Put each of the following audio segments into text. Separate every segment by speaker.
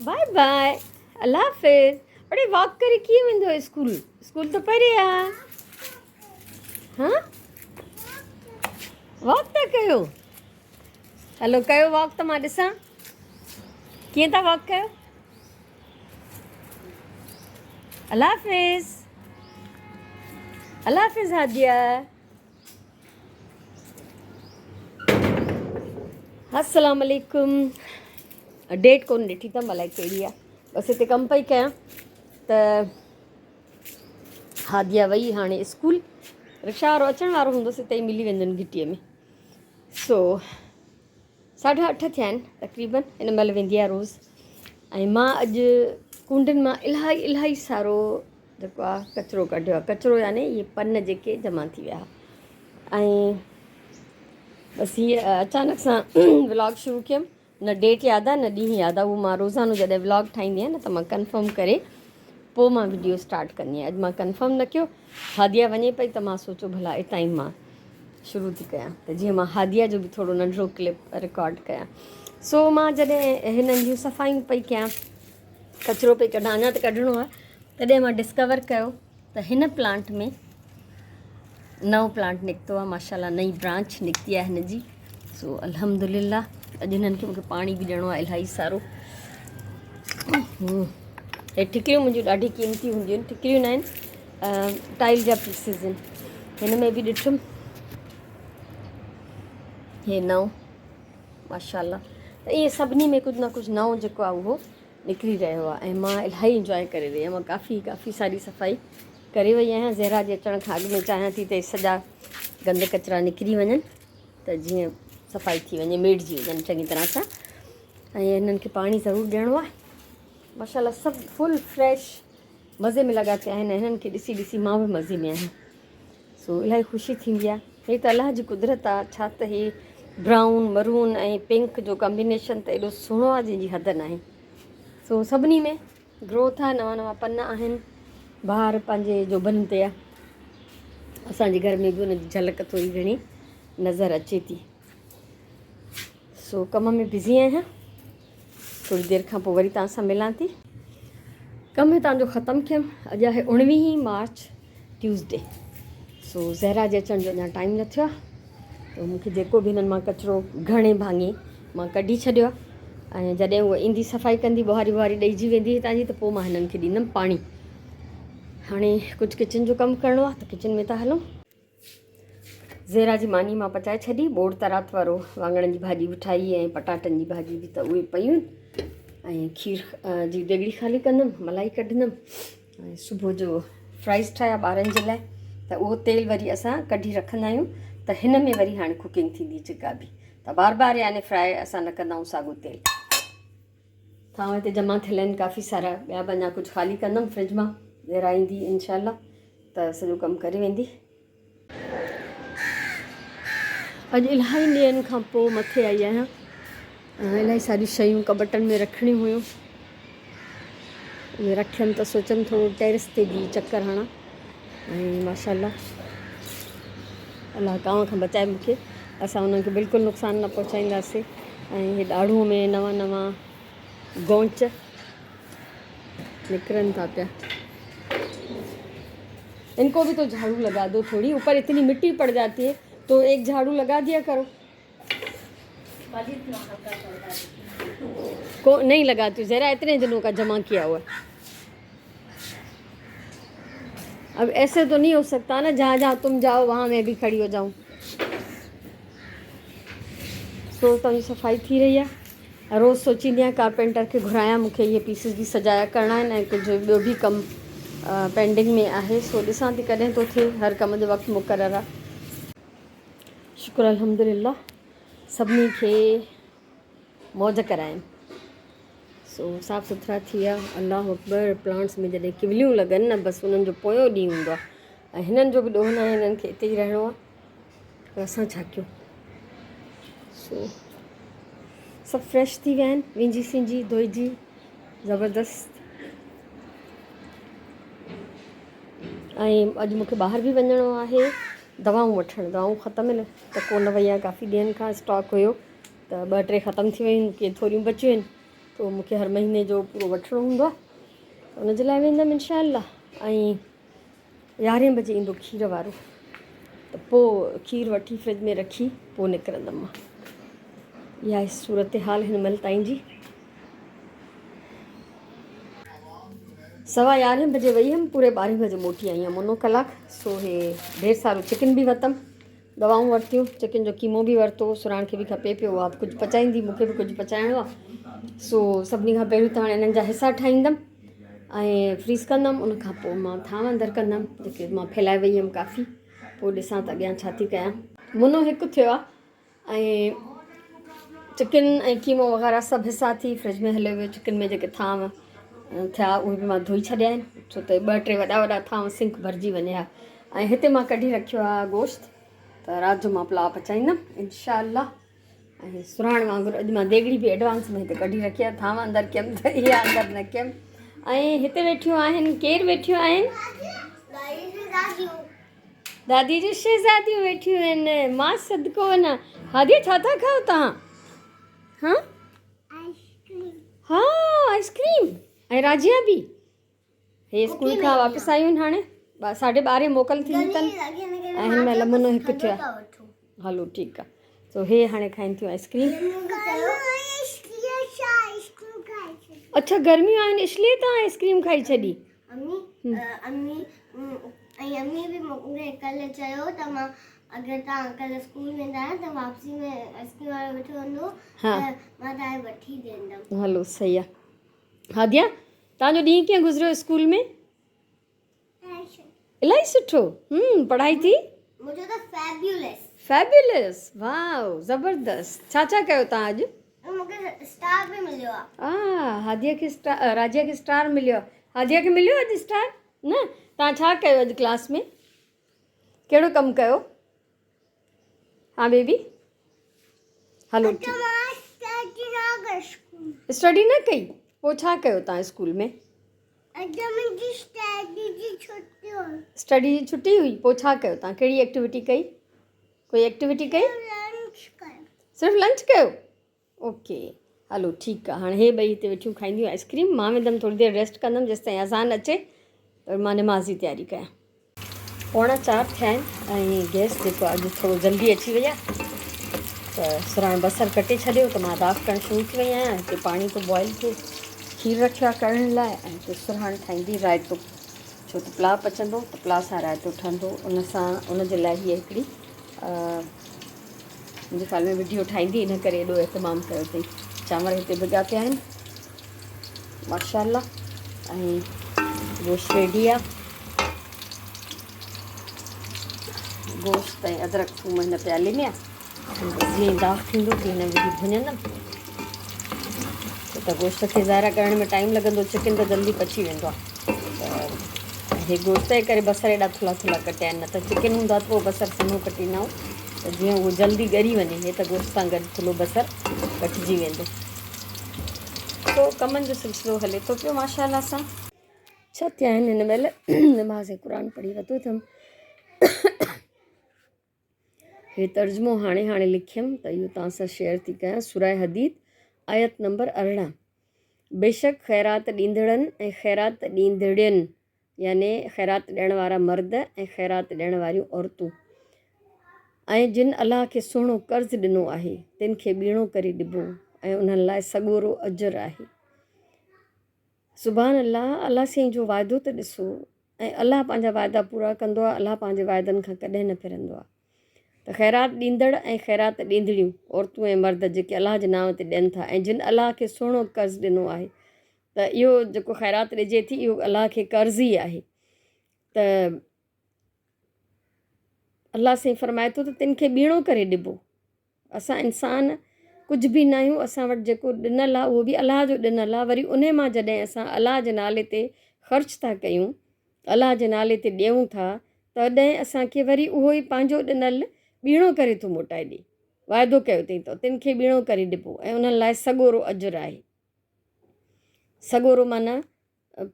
Speaker 1: By by, अल्लाह हाफ़िज़। अड़े walk करे कीअं वेंदो स्कूल? स्कूल तो परे आहे। हाँ, वॉक था कयो? हलो कयो वॉक त मां ॾिसां कीअं था वॉक कयो। अल्लाह हाफ़िज़, अल्लाह हाफ़िज़ हादिया। अस्सलाम वालेकुम। डेट कोन ॾिठी अथमि, अलाए कहिड़ी आहे। बसि हिते कमु पई कयां त हादिया वई हाणे स्कूल। रिक्शा वारो अचण वारो हूंदुसि, हिते ई मिली वेंदुनि घिटीअ में। सो 8:30 थिया आहिनि तक़रीबन। हिन महिल वेंदी आहे रोज़ु। ऐं मां अॼु कुंडनि मां इलाही सारो जेको आहे कचिरो कढियो आहे। कचिरो याने इहे पन जेके जमा थी विया। ऐं बसि हीअ अचानक सां व्लॉग शुरू कयमि। न डेट यादि आहे न ॾींहुं यादि आहे। उहो मां रोज़ानो जॾहिं व्लॉग ठाहींदी आहियां न त मां कंफर्म करे पोइ मां वीडियो स्टार्ट कंदी आहियां। अॼु मां कंफर्म न कयो, हादिया वञे पई त मां सोचियो भला इतां ई मां शुरू थी कयां त जीअं मां हादिया जो बि थोरो नंढिड़ो क्लिप रिकॉर्ड कयां। सो मां जॾहिं हिननि जूं सफ़ाइयूं पई कयां, कचिरो पई कढां, अञा त कढिणो आहे, तॾहिं मां डिस्कवर कयो त हिन प्लांट में नओं प्लांट निकितो आहे। माशाल्लाह नई ब्रांच निकिती आहे हिन जी। सो अल्हम्दुलिल्लाह अॼु हिननि खे मूंखे पाणी बि ॾियणो आहे इलाही सारो। हे ठिकरियूं मुंहिंजियूं ॾाढी क़ीमती हूंदियूं आहिनि। ठिकरियूं न आहिनि, टाइल जा पीसिस आहिनि। हिन में बि ॾिठुमि हे नओं माशाल्लाह। त इहे सभिनी में कुझु न कुझु नओं जेको आहे उहो निकिरी रहियो आहे। ऐं मां इलाही इंजॉय करे रही आहियां। मां काफ़ी सारी सफ़ाई करे वई आहियां। ज़हरा जे अचण खां अॻु में चाहियां थी त सॼा गंद कचिरा निकिरी वञनि त जीअं सफ़ाई थी वञे, मेड़जी वञनि चङी तरह सां। ऐं हिननि खे पाणी ज़रूरु ॾियणो आहे। माशाल्लाह सभु फुल फ्रेश मज़े में लॻा पिया आहिनि। हिननि खे ॾिसी मां बि मज़े में आहियां। सो इलाही ख़ुशी थींदी आहे। हे त अलाह जी कुदरत आहे। छा त हे ब्राउन मरून ऐं पिंक जो कॉम्बिनेशन त एॾो सुहिणो आहे जंहिंजी हद न आहे। सो सभिनी में ग्रोथ आहे, नवां पन आहिनि। ॿाहिरि पंहिंजे जोबनि ते आहे। असांजे घर में बि हुनजी झलक थोरी घणी नज़र अचे थी। सो कम में बिज़ी आहियां। थोरी देरि खां पोइ वरी तव्हां सां मिलां थी। कमु हितां जो ख़तमु कयमि। अॼु आहे 19 मार्च ट्यूसडे। सो ज़हरा जे अचण जो अञा टाइम न थियो आहे। त मूंखे जेको बि हिननि मां कचिरो घणे भाङे मां कढी छॾियो आहे। ऐं जॾहिं उहा ईंदी सफ़ाई कंदी, बुहारी ॾेइजी वेंदी हितां जी, त पोइ मां हिननि खे ॾींदमि पाणी। हाणे कुझु किचन जो कमु करिणो आहे त किचन में था हलूं। ज़हरा जी मानी मां पचाए छॾी। बोड़ तरात वारो वाङणनि जी भाॼी बि ठाही ऐं पटाटनि जी भाॼी बि, त उहे पयूं आहिनि। ऐं खीर जी देॻड़ी ख़ाली कंदमि, मलाई कढंदमि। ऐं सुबुह जो फ्राइज़ ठाहिया ॿारनि जे लाइ। त उहो तेल वरी असां कढी रखंदा आहियूं त हिन में वरी हाणे कुकिंग थींदी जेका बि। त बार याने फ्राए असां न कंदा आहियूं साॻियो तेल। थांव हिते जमा थियल आहिनि काफ़ी सारा। ॿिया बि अञा कुझु ख़ाली कंदमि फ्रिज मां। ज़हरा ईंदी इंशाल्लाह त सॼो कमु करे वेंदी। अॼु इलाही ॾींहंनि खां पोइ मथे आई आहियां। इलाही सारियूं शयूं कबटनि में रखणियूं हुयूं। उहे रखियमि त सोचमि थोरो टेरिस ते बि चकर हणां। ऐं माशाल्लाह अलाह कांव खां बचाए मूंखे। असां उन्हनि खे बिल्कुलु नुक़सानु न पहुचाईंदासीं। ऐं हे ॾाढ़ूअ में नवां गौंच निकिरनि था पिया। इनको भी तो झाड़ू लगा दो थोड़ी, ऊपर इतनी मिट्टी पड़ जाती है तो एक झाड़ू लगा दिया करो। को नहीं लगाती हूँ ज़रा, इतने दिनों का जमा किया हुआ है। अब ऐसे तो नहीं हो सकता ना, जहाँ जहाँ तुम जाओ वहाँ मैं भी खड़ी हो जाऊँ। सो तव्हांजी सफ़ाई थी रही आहे। रोज़ सोचींदी आहियां कारपेंटर खे घुरायां, मूंखे इहे पीसिस बि सजाया करणा आहिनि ऐं कुझु ॿियो बि कमु पेंडिंग में आहे। सो ॾिसां थी कॾहिं थो थिए। हर कम जो वक़्तु मुक़ररु आहे। शुक्र अल्हम्दुलिल्लाह सभिनी खे मौज कराइनि। सो साफ़ सुथरा थी विया। अल्लाह अकबर। प्लांट्स में जॾहिं किवलियूं लॻनि न, बसि उन्हनि जो पोयों ॾींहुं हूंदो आहे। ऐं हिननि जो बि ॾोह न आहे, हिननि खे हिते ई रहणो आहे। पर असां छा कयूं। सो सभु फ्रेश थी विया आहिनि, विंजी सिंजी धोइजी ज़बरदस्त। ऐं अॼु मूंखे ॿाहिरि बि वञिणो आहे दवाऊं वठणु। दवाऊं ख़तमु आहिनि त कोन वई आहे। काफ़ी ॾींहंनि खां स्टॉक हुयो त 2-3 ख़तमु थी वियूं आहिनि, के थोरियूं बचियूं आहिनि। तो मूंखे हर महीने जो पूरो वठिणो हूंदो आहे त उनजे लाइ वेंदमि इंशाअल्लाह। ऐं 11 बजे ईंदो खीर वारो, त पोइ खीर वठी फ्रिज में रखी पोइ निकिरंदमि मां। इहा आहे सूरत हाल हिन महिल ताईं जी। 11:15 बजे वई हुअमि, पूरे 12 बजे मोटी आई हुअमि, मुनो कलाकु। सो हे ढेर सारो चिकन बि वरितमि, दवाऊं वरितियूं, चिकन जो कीमो बि वरितो, सुराण खे बि खपे पियो, उहा कुझु पचाईंदी, मूंखे बि कुझु पचाइणो आहे। सो सभिनी खां पहिरियों त हाणे इन्हनि जा हिसा ठाहींदमि ऐं फ्रीज़ कंदमि, उनखां पोइ मां थांव अंदरि कंदमि जेके मां फैलाए वई हुअमि काफ़ी। पोइ ॾिसां त अॻियां छा थी कयां। मुनो हिकु थियो आहे ऐं चिकन ऐं कीमो वग़ैरह सभु हिसा थी फ्रिज में हलियो वियो। चिकन में जेके थांव थिया उहे बि मां धोई छॾिया आहिनि, छो त 2-3 वॾा थांव सिंक भरिजी वञे हा। ऐं हिते मां कढी रखियो आहे गोश्त, त राति जो मां पुलाउ पचाईंदमि इंशाअल्लाह। ऐं सुराण वांगुरु अॼु मां देॻड़ी बि एडवांस में हिते कढी रखी आहे, थांव अंदरि कयमि त इहा अंदरि न कयमि। ऐं हिते वेठियूं आहिनि, केरु वेठियूं आहिनि? दादी जी शहज़ादियूं वेठियूं आहिनि, मां सदिको वञा। हादी छा था खाओ तव्हां? हा हा आइस्क्रीम ऐं राजिया बि। हे स्कूल खां वापसि आयूं आहिनि, हाणे 12:30 मोकल थी अथनि ऐं हिन महिल मुनो हिकु थियो आहे। हलो ठीकु आहे। सो हे हाणे खाइनि थियूं आइस्क्रीम। अच्छा गर्मियूं आहिनि इसलिए तव्हां आइस्क्रीम खाई छॾी?
Speaker 2: अम्मी बि मूंखे कल्ह चयो त मां अगरि तव्हां कल्ह स्कूल वेंदा आहियो त वापसी में आइस्क्रीम वारो वेठो हूंदो त मां तव्हांखे वठी ॾींदमि।
Speaker 1: हलो सही आहे। हादिया तव्हांजो ॾींहुं कीअं गुज़रियो स्कूल में? इलाही सुठो। पढ़ाई थी?
Speaker 2: मुंहिंजो त फैब्यूलस।
Speaker 1: फैब्यूलस, वाओ ज़बरदस्त। छा छा कयो तव्हां अॼु?
Speaker 2: मूंखे स्टार बि मिलियो आहे।
Speaker 1: हादिया खे स्टार, राजिया खे स्टार मिलियो। हादिया खे मिलियो अॼु स्टार? न तव्हां छा कयो अॼु क्लास में? कहिड़ो कमु कयो? हा बेबी हलो स्टडी न कई? पोइ छा कयो तव्हां स्कूल में? स्टडी जी छुटी हुई, पोइ छा कयो तव्हां? कहिड़ी एक्टिविटी कई? कोई एक्टिविटी कई? सिर्फ़ु लंच कयो? ओके हलो ठीकु आहे। हाणे हे ॿई हिते वेठियूं खाईंदियूं आइस्क्रीम, मां वेंदमि थोरी देरि रेस्ट कंदमि जेसि ताईं अज़ान अचे त मां नमाज़ जी तयारी कयां। 3:45 थिया आहिनि ऐं गैस जेको अॼु थोरो जल्दी अची वई आहे, त सुराण बसरु कटे छॾियो त मां दाग़ करणु शुरू थी वई आहियां। हिते पाणी तो बॉइल थिए, खीर रखियो आहे कढ़ण लाइ, ऐं हिते सुराण ठाहींदी रायतो, छो त पुलाउ पचंदो त पुलाउ सां रायतो ठहंदो। उनजे लाइ हीअ हिकिड़ी मुंहिंजे ख़्याल में वीडियो ठाहींदी, इन करे एॾो एहतमाम कयो अथई। चांवर हिते भिॻा पिया आहिनि माशाअल्लाह, ऐं गोश्त रेडी आहे। गोश्त ऐं अदरक थूम हिन प्याले में आहे, जीअं दाग़ थींदो तीअं हिन विझी भुञंदमि, छो त गोश्त खे ज़ाइरा करण में टाइम लॻंदो, चिकन त जल्दी पची वेंदो आहे। त हे गोश्त जे करे बसर एॾा थुल्हा थुल्हा कटिया आहिनि, न त चिकन हूंदो आहे त पोइ बसर सन्हो कटींदा आहियूं, त जीअं उहो जल्दी ॻरी वञे। हे त गोश्त सां गॾु थुल्हो बसर कटिजी वेंदो। तो कमनि जो सिलसिलो हले थो पियो माशाअल्लाह सां। छा थिया आहिनि हिन महिल? नमाज़ क़ुरान पढ़ी वरितो अथमि। हे तर्जुमो हाणे लिखियमि त इहो तव्हां सां शेयर थी कयां। सूरह हदीद आयत नंबर 18। बेशक ख़ैरात ॾींदड़नि ऐं ख़ैरात ॾींदड़ियुनि, याने ख़ैरात ॾियण वारा मर्द ऐं ख़ैरात ॾियण वारियूं औरतूं, ऐं जिन अलाह खे सुहिणो कर्ज़ु ॾिनो आहे तिन खे ॿीणो करे ॾिबो ऐं उन्हनि लाइ सॻोरो अजर आहे। सुभान अलाह, अलाह साईं जो वाइदो त ॾिसो, ऐं अलाह पंहिंजा वाइदा पूरा कंदो आहे। अलाह पंहिंजे वाइदनि खां कॾहिं न फिरंदो आहे। त ख़ैरात ॾींदड़ ऐं ख़ैरात ॾींदड़ियूं औरतूं ऐं मर्द जेके अलाह जे नाम ते ॾियनि था, ऐं जिन अलाह खे सुहिणो कर्ज़ु ॾिनो आहे, त इहो जेको ख़ैरात ॾिजे थी इहो अलाह खे कर्ज़ ई आहे। त अलाह साईं फरमाए थो त तिन खे ॿीणो करे ॾिबो। असां इंसान कुझु बि न आहियूं, असां वटि जेको ॾिनल आहे उहो बि अलाह जो ॾिनल आहे। वरी उन मां जॾहिं असां अलाह जे नाले ते ख़र्च था कयूं, अलाह जे नाले ते ॾियूं था, तॾहिं असांखे वरी उहो ई पंहिंजो ॾिनल ॿीणो करे थो मोटाए ॾे। वाइदो कयो अथई त तिन खे ॿीणो करे ॾिबो ऐं उन्हनि लाइ सॻोरो अजुर आहे। सॻोरो माना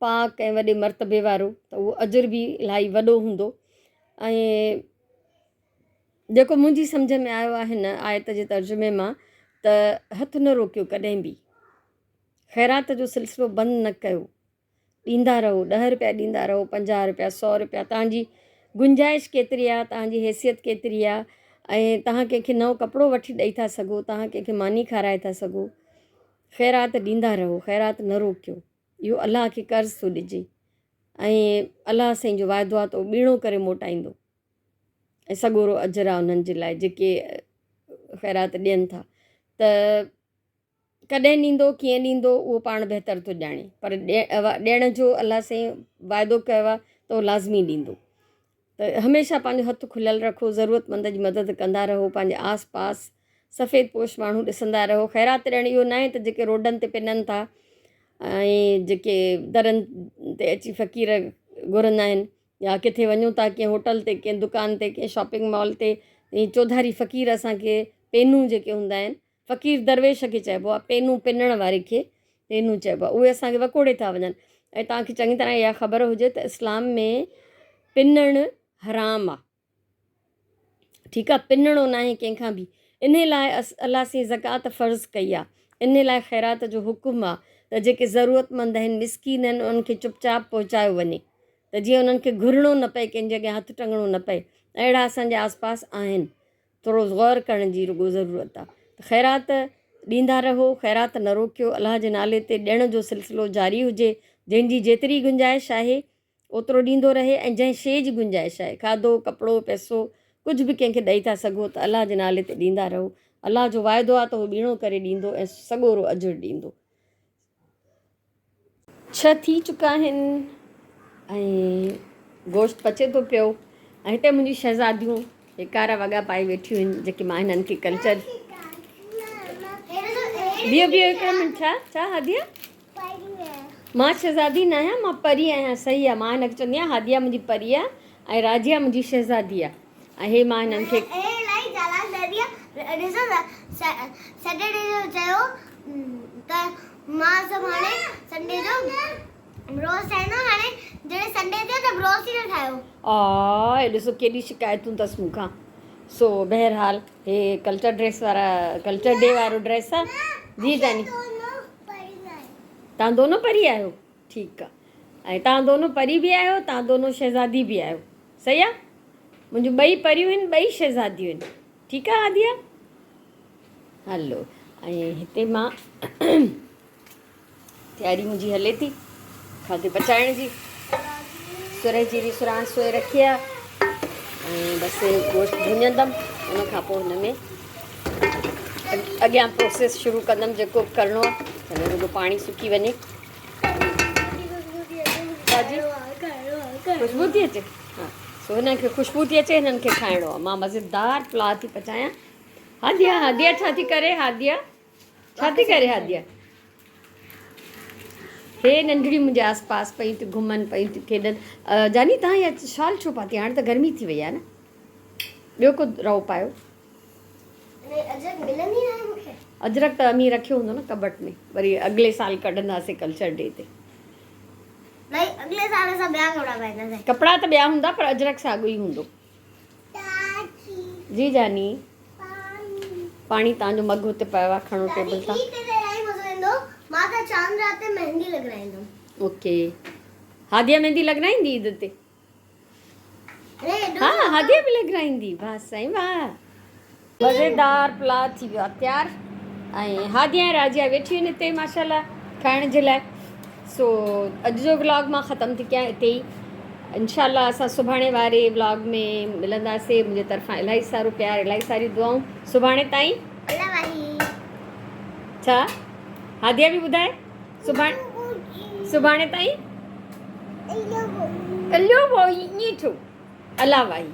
Speaker 1: पाक ऐं वॾे मर्तबे वारो, त उहो अजुर बि इलाही वॾो हूंदो। ऐं जेको मुंहिंजी सम्झ में आयो आहे हिन आयत जे तर्जुमे मां, त हथु न रोकियो कॾहिं बि ख़ैरात जो सिलसिलो बंदि न कयो, ॾींदा रहो, 10 रुपया ॾींदा रहो, 50 रुपया, 100 रुपया, तव्हांजी गुंजाइश केतिरी आहे, तव्हांजी हैसियत केतिरी आहे, ऐं तव्हां कंहिंखे नओं कपिड़ो वठी ॾेई था सघो, तव्हां कंहिंखे मानी खाराए था सघो, ख़ैरात ॾींदा रहो, ख़ैरात न रोकियो। इहो अलाह खे कर्ज़ु थो ॾिजे ऐं अलाह साईं जो वाइदो आहे त उहो ॿीणो करे मोटाईंदो ऐं सॻोरो अजर आहे उन्हनि जे लाइ जेके ख़ैरात ॾियनि था। त कॾहिं ॾींदो, कीअं ॾींदो, उहो पाण बहितर थो ॼाणे, पर ॾियण जो अलाह साईं वाइदो कयो आहे त उहो लाज़मी ॾींदो। त हमेशह पंहिंजो हथु खुलियल रखो, ज़रूरतमंद जी मदद कंदा रहो, पंहिंजे आस पास सफ़ेद पोश माण्हू ॾिसंदा रहो। ख़ैरात ॾियणु इहो न आहे त जेके रोडनि ते पिननि था ऐं जेके दरनि ते अची फ़क़ीर घुरंदा आहिनि, या किथे वञूं था कंहिं होटल ते, कंहिं दुकान ते, कंहिं शॉपिंग मॉल ते, ईअं चौधारी फ़क़ीर असांखे पेनू जेके हूंदा आहिनि, फ़क़ीर दरवेश खे चइबो आहे, पेनू पिनण वारे खे पेनू चइबो आहे, उहे असांखे वकोड़े था वञनि। ऐं तव्हांखे चङी तरह इहा ख़बर हुजे त इस्लाम में पिनणु हराम आहे, ठीकु आहे, पिनणो न आहे कंहिंखां बि। इन लाइ अलाह साईं ज़कात फ़र्ज़ु कई आहे, इन लाइ ख़ैरात जो हुकुम आहे त जेके ज़रूरतमंद आहिनि, मिसकीन आहिनि, उन्हनि खे चुपचाप पहुचायो वञे, त जीअं उन्हनि खे घुरणो न पए, कंहिंजे अॻियां हथु टंगणो न पए। अहिड़ा असांजे आसपास आहिनि, थोरो गौर करण जी रुगो ज़रूरत आहे। त ख़ैरात ॾींदा रहो, ख़ैरात न रोकियो, अलाह जे नाले ते ॾियण जो सिलसिलो जारी हुजे, जंहिंजी जेतिरी गुंजाइश आहे ओतिरो ॾींदो रहे, ऐं जंहिं शइ जी गुंजाइश आहे, खाधो, कपिड़ो, पैसो, कुझु बि कंहिंखे ॾेई था सघो त अलाह जे नाले ते ॾींदा रहो। अलाह जो वाइदो आहे त उहो ॿीणो करे ॾींदो ऐं सॻोरो अजुर ॾींदो। 6 थी चुका आहिनि ऐं गोश्त पचे थो पियो, ऐं हिते मुंहिंजी शहज़ादियूं हे कारा वॻा पाए वेठियूं आहिनि, जेके मां हिननि खे कल्चर बीहो हिकिड़ो मिंट। छा हादिया? मां शहज़ादी न आहियां, मां परी आहियां। सही आहे, मां हिनखे चवंदी आहियां हादिया मुंहिंजी परी आहे ऐं राजिया मुंहिंजी शहज़ादी आहे। ऐं हे मां हिननि खे
Speaker 2: सैटरडे जो चयो त मां सभु हाणे संडे जो रोज़ ठाहींदो, हाणे जॾहिं संडे थियो त रोज़ ई न ठाहियो।
Speaker 1: हे ॾिसो केॾी शिकायतूं अथसि मूंखां। सो बहरहाल हे कल्चर ड्रेस वारा, कल्चर डे वारो ड्रेस आहे जी जानी। तव्हां दोनों परी आहियो, ठीकु आहे, ऐं तव्हां दोनों परी बि आहियो, तव्हां दोनों शहज़ादी बि आहियो, सही आहे। मुंहिंजूं ॿई परियूं आहिनि, ॿई शहज़ादियूं आहिनि, ठीकु आहे हादिया? हलो, ऐं हिते मां तयारी मुंहिंजी हले थी खाधे पचाइण जी। सुर जी सुराण सोए रखी आहे ऐं बसि गोश्त भुञंदमि, उन खां पोइ हुन में अॻियां प्रोसेस शुरू कंदमि जेको करिणो आहे, चलो रुगो पाणी सुकी वञे। ख़ुशबू थी अचे? हा, सो हिननि खे ख़ुशबू थी अचे, हिननि खे खाइणो आहे। मां मज़ेदार पुलाउ थी पचायां। हादिया, हादिया छा थी करे? हादिया छा थी करे? हादिया हे नंढड़ी मुंहिंजे आस पास पई थियूं घुमनि, पई थियूं खेॾनि। जानी तव्हां इहा शॉल छो पाती? हाणे त गर्मी थी वई आहे न, ॿियो को रओ पायो। अजरक त अमी रखियो हूंदो न कबट में, वरी अॻिले साल कढंदासीं कल्चर डे ते।
Speaker 2: अगले साल असां ॿिया कपिड़ा पाईंदासीं।
Speaker 1: कपिड़ा त ॿिया हूंदा पर अजरक साॻियो ई हूंदो। जी जानी, पाणी तव्हांजो मग हुते पियो आहे, खणो टेबल तां।
Speaker 2: मां त चांद रात ते मेहंदी लॻाईंदमि।
Speaker 1: ओके, हादिया मेहंदी लॻाईंदी ईद ते? हा, हादिया बि लॻाईंदी। वाह साईं वाह, मज़ेदार पुलाउ थी वियो आहे तयारु, ऐं हादिया ऐं राजिया वेठियूं आहिनि हिते माशाल्लाह खाइण जे लाइ। सो अॼु जो व्लॉग मां ख़तमु थी कयां हिते ई। इंशाल्लाह असां सुभाणे वारे व्लॉग में मिलंदासीं। मुंहिंजे तरफ़ां इलाही सारो प्यार, इलाही सारी दुआऊं। सुभाणे ताईं छा हादिया बि ॿुधाए? सुभाणे ताईं अल्लो भाई ईअं छो? अला वाही।